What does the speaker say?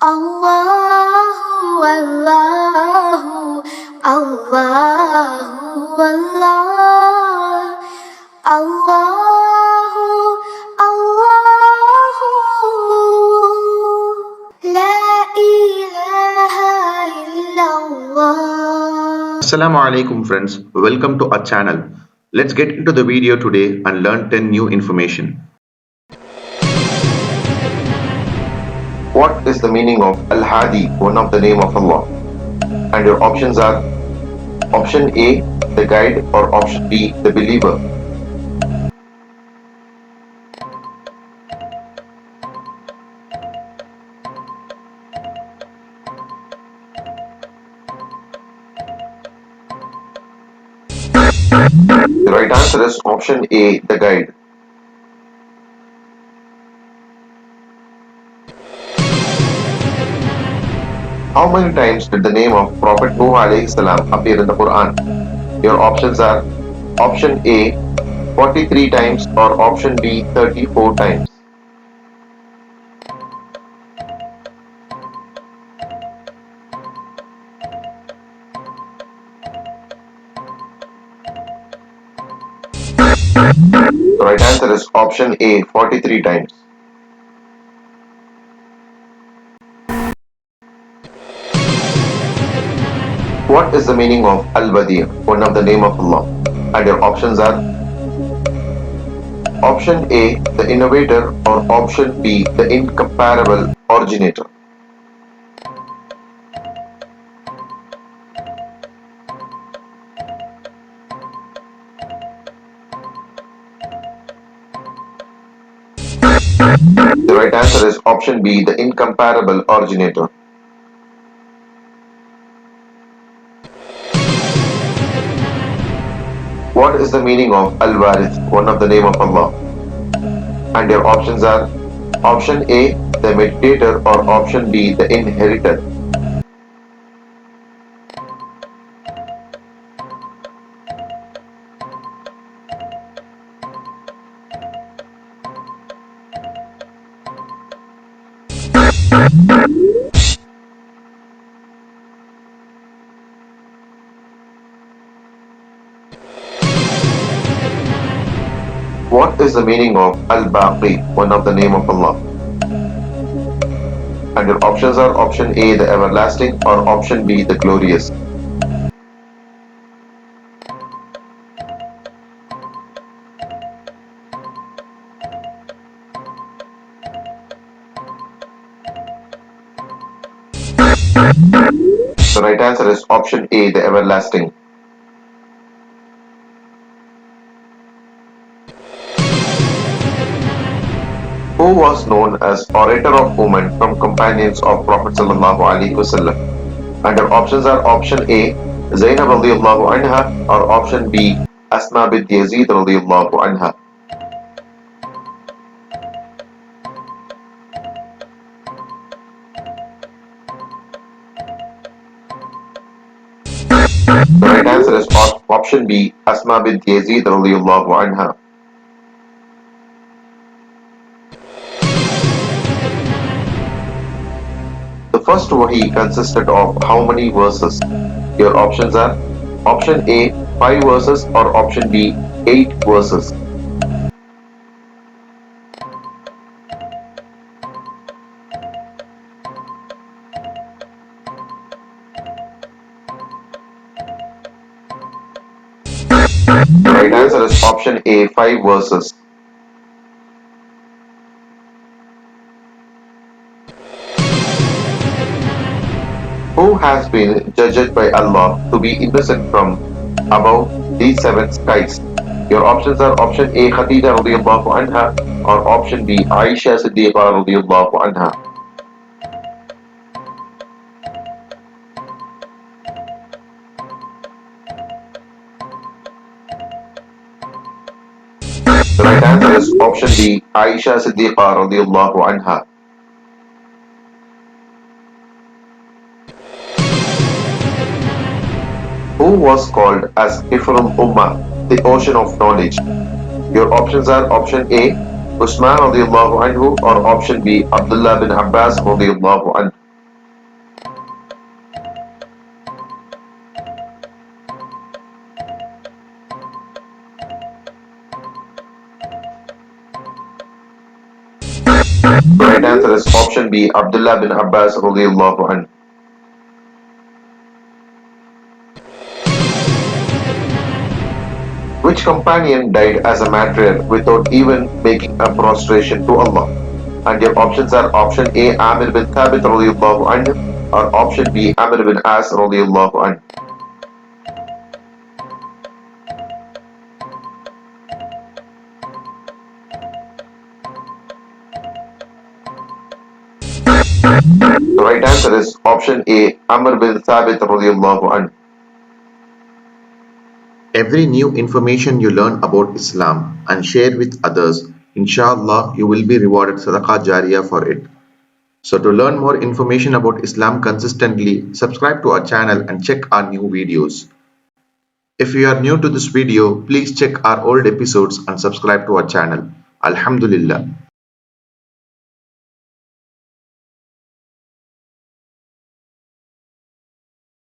Allahu, Allahu, Allahu, Allah. Allahu, Allahu, La ilaha illallah. Assalamu alaikum friends, welcome to our channel. Let's get into the video today and learn 10 new information. What is the meaning of Al-Hadi, one of the name of Allah? And your options are option A, the guide, or option B, the believer. The right answer is option A, the guide. How many times did the name of Prophet Nuh alayhi salam appear in the Quran? Your options are option A, 43 times, or option B, 34 times. The right answer is option A, 43 times. What is the meaning of Al-Badi, one of the name of Allah? And your options are option A, the innovator, or option B, the incomparable originator. The right answer is option B, the incomparable originator. What is the meaning of Al-Warith, one of the name of Allah? And your options are option A, the meditator, or option B, the inheritor. What is the meaning of Al-Baqi, one of the name of Allah? And your options are option A, the everlasting, or option B, the glorious. The right answer is option A, the everlasting. Who was known as orator of women from companions of Prophet sallallahu alaihi wasallam? And your options are option A, Zainab radiyallahu anha, or option B, Asma bint Yazid radiyallahu anha. The right answer is option B, Asma bint Yazid radiyallahu anha. The first wahi consisted of how many verses? Your options are option A, 5 verses, or option B, 8 verses. The right answer is option A, 5 verses. Who has been judged by Allah to be innocent from above these 7 skies? Your options are option A, Khadija radiyallahu anha, or option B, Aisha Siddiqa radiyallahu anha. The right answer is option B, Aisha Siddiqa radiyallahu anha. Who was called as Ifrul Ummah, the ocean of knowledge? Your options are option A, Usman radiallahu anhu, or option B, Abdullah bin Abbas radiallahu anhu. The right answer is option B, Abdullah bin Abbas radiallahu anhu. Which companion died as a martyr without even making a prostration to Allah? And your options are option A, Amir bin Thabit radiallahu anhu, or option B, Amir bin As radiallahu anhu. The right answer is option A, Amr bin Thabit radiallahu anhu. Every new information you learn about Islam and share with others, inshallah, you will be rewarded sadaqah jariyah for it. So to learn more information about Islam consistently, subscribe to our channel and check our new videos. If you are new to this video, please check our old episodes and subscribe to our channel. Alhamdulillah.